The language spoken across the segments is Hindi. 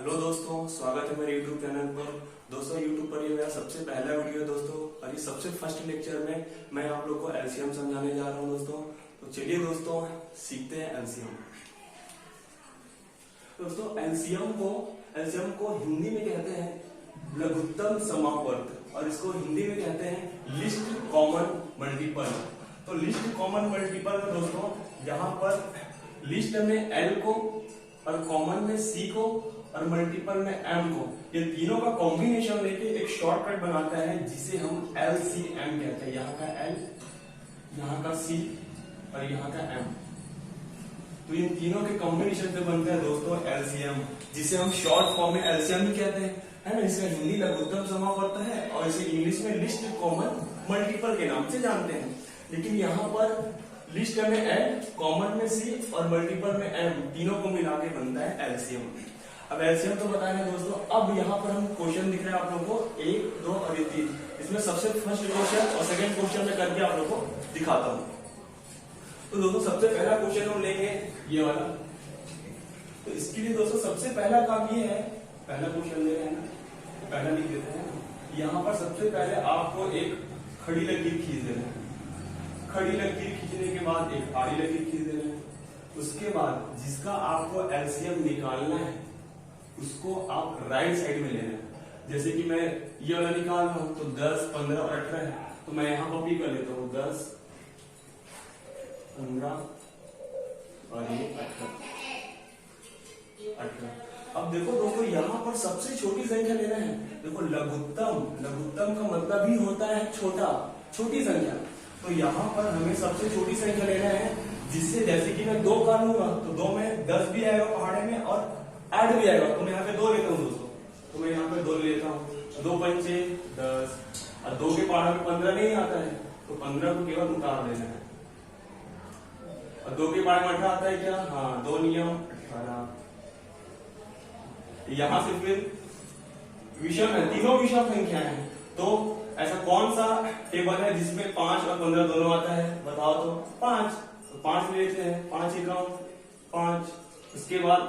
हेलो दोस्तों, स्वागत है मेरे YouTube चैनल पर। दोस्तों YouTube पर ये मेरा सबसे पहला वीडियो है दोस्तों, और ये सबसे फर्स्ट लेक्चर में मैं आप लोग को एलसीएम समझाने जा रहा हूँ दोस्तों। तो चलिए दोस्तों सीखते हैं एलसीएम। दोस्तों एलसीएम को हिंदी में कहते हैं लघुत्तम समापवर्त, और इसको हिंदी में कहते हैं लिस्ट कॉमन मल्टीपल। तो लिस्ट कॉमन मल्टीपल में दोस्तों यहाँ पर लिस्ट में एल को और कॉमन में सी को और मल्टीपल में एम को, ये तीनों का कॉम्बिनेशन लेके एक शॉर्टकट बनाता है जिसे हम एलसीएम कहते हैं। यहाँ का एल, यहाँ का सी और यहाँ का एम, तो इन तीनों के कॉम्बिनेशन से बनता है दोस्तों एलसीएम, जिसे हम शॉर्ट फॉर्म में एलसीएम ही कहते हैं, है ना। इसका हिंदी लघुत्तम समापवर्त है और इसे इंग्लिश में लिस्ट कॉमन मल्टीपल के नाम से जानते हैं। लेकिन यहाँ पर लिस्ट में एल, कॉमन में सी और मल्टीपल में एम, तीनों को मिला के बनता है एलसीएम। अब एलसीएम तो बताया है दोस्तों। अब यहाँ पर हम क्वेश्चन दिख रहा है आप लोगों को 1, 2 और 3। इसमें सबसे फर्स्ट क्वेश्चन और सेकंड क्वेश्चन में करके आप लोगों को दिखाता हूँ। तो दोस्तों सबसे पहला क्वेश्चन हम लेंगे ये वाला। तो इसके लिए दोस्तों सबसे पहला काम ये है, पहला क्वेश्चन ले रहे हैं ना, पहला लिख देते हैं। यहाँ पर सबसे पहले आपको एक खड़ी लकीर खींच देना है। खड़ी लकीर खींचने के बाद एक आड़ी लकीर खींच देना है। उसके बाद जिसका आपको एलसीएम निकालना है उसको आप राइट साइड में लेना है। जैसे कि मैं ये वाला निकाल रहा हूं तो 10, 15 और 18 है, तो मैं यहां कॉपी कर लेता हूं 10, 15 और ये 18। अब देखो दोस्तों यहाँ पर सबसे छोटी संख्या लेना है। देखो लघुत्तम का मतलब ही होता है छोटा, छोटी संख्या। तो यहाँ पर हमें सबसे छोटी संख्या लेना है, जिससे जैसे कि मैं 2 कर लूंगा तो 2 में 10 भी आएगा पहाड़े में और 8 भी आएगा। तो मैं यहाँ पे 2 लेता हूँ दोस्तों, तो मैं यहाँ पे 2 लेता हूँ। 2 पंचे 10 और 2 के पहाड़ में 15 नहीं आता है, तो 15 को केवल उतार देना है। और 2 के पहाड़ में 18 आता है क्या? हाँ, 2 नियम 18। यहाँ से फिर विषम है, तीनों विषम संख्या है। तो ऐसा कौन सा टेबल है जिसमें 5 और 15 दोनों आता है? बताओ तो। 5, तो 5 लेते हैं। 5 एकम 5, उसके बाद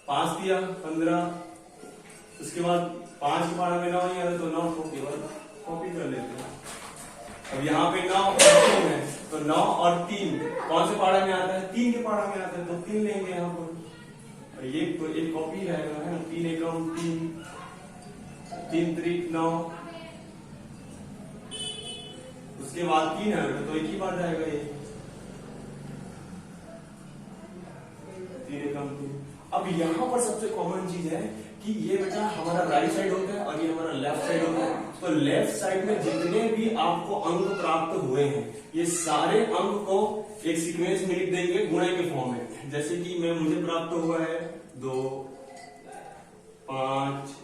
5 दिया 15, उसके बाद 5 के पहाड़ में 9 नहीं आता, तो 9 को केवल कॉपी कर लेते हैं। अब यहाँ पे 9 है, तो 9 और 3 कौन से पहाड़ में आता है? 3 के पहाड़ में आता है, तो 3 लेंगे यहाँ पर। ये तो एक कॉपी रहेगा, है ना। 3 एकम 3, 3 त्रिक 9, उसके बाद 3 है तो एक ही बात रहेगा ये 3 एकम 3। अब यहाँ पर सबसे कॉमन चीज है कि ये बेटा हमारा राइट साइड होता है और ये हमारा लेफ्ट साइड होता है। तो लेफ्ट साइड में जितने भी आपको अंक प्राप्त हुए हैं, ये सारे अंक को एक सीक्वेंस में लिख देंगे गुणे के फॉर्म में। जैसे कि मुझे प्राप्त हुआ है 2, 5,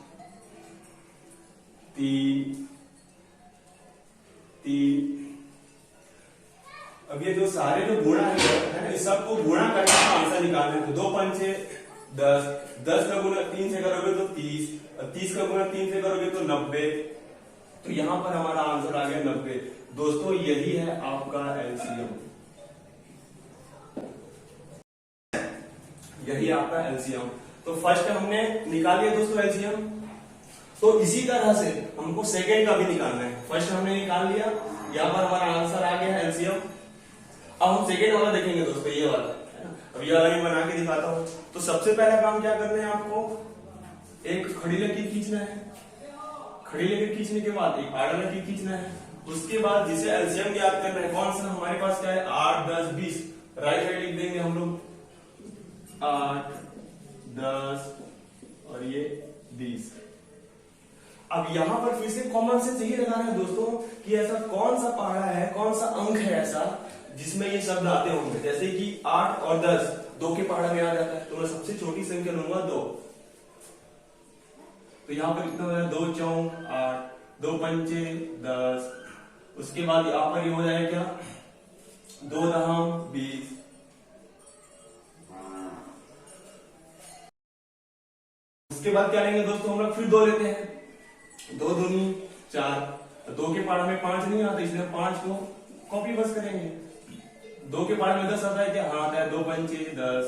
3। अब ये जो सारे जो गुणा है ना, इस सबको गुणा करके आंसर निकालना है। तो 2 पंचे 10, 10 का गुणा 3 से करोगे तो 30, और 30 का गुणा 3 से करोगे तो 90। तो यहाँ पर हमारा आंसर आ गया 90। दोस्तों यही है आपका एलसीएम, यही आपका एलसीएम। तो फर्स्ट हमने निकाल लिया दोस्तों एलसीएम। तो इसी तरह से हमको सेकेंड का भी निकालना है। फर्स्ट हमने निकाल लिया, यहाँ पर हमारा आंसर आ गया एलसीएम। अब हम सेकेंड वाला देखेंगे दोस्तों, ये वाला है ना। अब ये वाला मैं बना के दिखाता हूँ। तो सबसे पहला काम क्या करना है आपको? एक खड़ी लकीर खींचना है। खड़ी लकीर खींचने के बाद एक आड़ा लकीर खींचना है। उसके बाद जिसे एलसीएम याद करना है, कौन सा हमारे पास क्या है? 8, 10, 20। राइट साइड लिख देंगे हम लोग 8, 10 और ये 20। अब यहाँ पर फिर से कॉमन सेंस यही लगाना है दोस्तों कि ऐसा कौन सा पहाड़ा है, कौन सा अंक है ऐसा जिसमें ये शब्द आते होंगे। जैसे कि 8 और 10 2 के पहाड़ा में आ जाता है, तो मैं सबसे छोटी संख्या लूंगा 2। तो यहाँ पर कितना हो 2 चौक 8, 2 पंचे 10, उसके बाद यहाँ पर ये हो जाएगा क्या? 2 दहम 20। उसके बाद क्या लेंगे दोस्तों हम लोग? फिर 2 लेते हैं। 2 दूनी 4, 2 के पहाड़ में 5 नहीं आता, इसलिए 5 को कॉपी बस करेंगे। 2 के पहाड़ में 10 आता है क्या? हाँ आता है। 2 पंचे 10,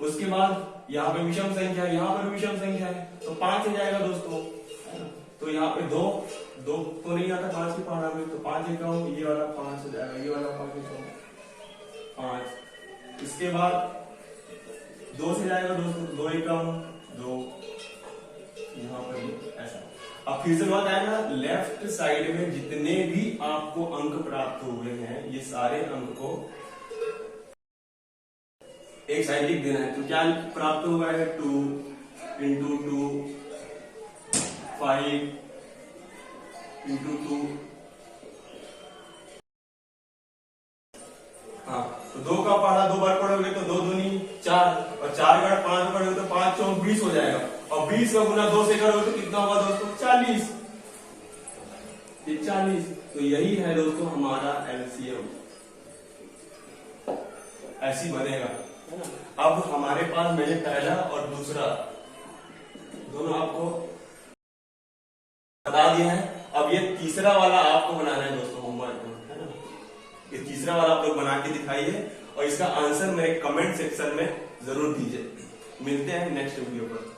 उसके बाद यहाँ पे विषम संख्या है, यहाँ पर विषम संख्या है, तो 5 हो जाएगा दोस्तों, है ना। तो यहाँ पे दो तो नहीं आता 5 की पहाड़ा में, तो 5 एकम, ये वाला 5 हो जाएगा, ये वाला 5 एकम 5। इसके बाद 2 से जाएगा दोस्तों, 2 एकम 2, यहाँ पर ये ऐसा। अब फिर से बात आएगा, लेफ्ट साइड में जितने भी आपको अंक प्राप्त हुए हैं, ये सारे अंक को एक साइड लिख देना है। तो क्या प्राप्त हुआ है, 2 इंटू 2, 5 इंटू 2, हाँ, तो 2 का पहाड़ा 2 बार पढ़ोगे तो 2 दूनी 4, और 4 का 5 पढ़ोगे तो 5 चौक 20 हो जाएगा, और 20 का गुना 2 से करोगे तो कितना होगा दोस्तों, 40। ये 40, तो यही है दोस्तों हमारा एलसीएम, ऐसी बनेगा, है ना। अब हमारे पास मैंने पहला और दूसरा दोनों आपको बता दिया है। अब ये तीसरा वाला आपको बनाना है दोस्तों होमवर्क में, है ना। ये तीसरा वाला आप लोग बना के दिखाइए और इसका आंसर मेरे कमेंट सेक्शन में जरूर दीजिए। मिलते हैं नेक्स्ट वीडियो पर।